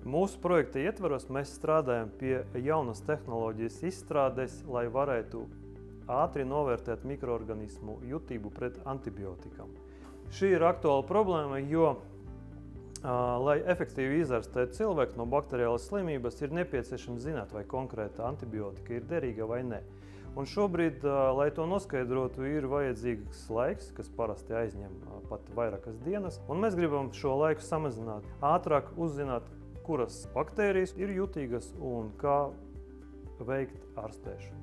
Mūsu projekta ietvaros mēs strādājam pie jaunas tehnoloģijas izstrādes, lai varētu ātri novērtēt mikroorganismu jutību pret antibiotikam. Šī ir aktuāla problēma, jo, lai efektīvi izārstētu cilvēku no bakteriālas slimības, ir nepieciešams zināt, vai konkrēta antibiotika ir derīga vai ne. Un šobrīd, lai to noskaidrotu, ir vajadzīgs laiks, kas parasti aizņem pat vairākas dienas, un mēs gribam šo laiku samazināt, ātrāk uzzināt, kuras baktērijas ir jutīgas un kā veikt ārstēšanu.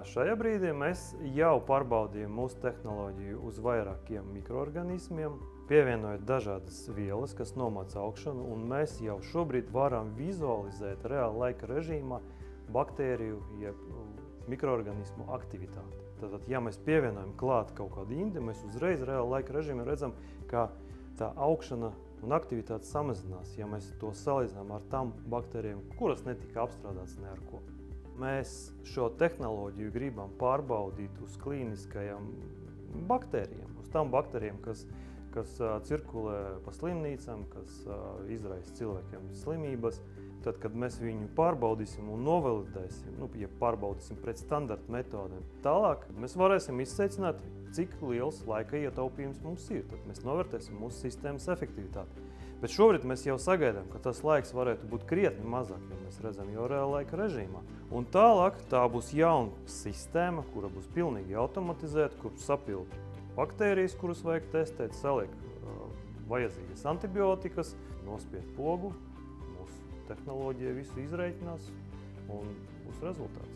Šajā brīdī mēs jau pārbaudījām mūsu tehnoloģiju uz vairākiem mikroorganismiem, pievienojot dažādas vielas, kas nomaca augšanu, un mēs jau šobrīd varam vizualizēt reāla laika režīmā baktēriju jeb mikroorganismu aktivitāti. Tātad, ja mēs pievienojam klāt kaut kādu indi, mēs uzreiz reāla laika režīmā redzam, ka tā augšana un aktivitāte samazinās, ja mēs to salīdzinām ar tām baktērijām, kuras netika apstrādātas ne ar ko. Mēs šo tehnoloģiju gribam pārbaudīt uz klīniskajām baktērijām, uz tām baktērijām, kas cirkulē pa slimnīcām, kas izraisa cilvēkiem slimības. Tad, kad mēs viņu pārbaudīsim un novalidēsim, ja pārbaudīsim pret standarta metodēm, tālāk mēs varēsim izsveicināt, cik liels laika ietaupījums mums ir. Tad mēs novērtēsim mūsu sistēmas efektivitāti. Bet šobrīd mēs jau sagaidām, ka tas laiks varētu būt krietni mazāk, jo mēs redzam jau reāla laika režīmā. Un tālāk tā būs jauna sistēma, kura būs pilnīgi automatizēta, kur sapild baktērijas, kuras vajag testēt, saliek vajadzīgas antibiotikas, nospied pogu, mūsu tehnoloģija visu izreikinās un būs rezultāts.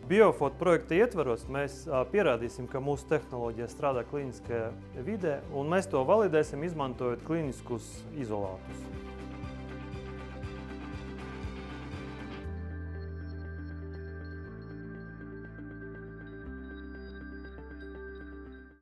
Biofot projekta ietvaros mēs pierādīsim, ka mūsu tehnoloģija strādā klīniskajā vidē, un mēs to validēsim, izmantojot klīniskus izolātus.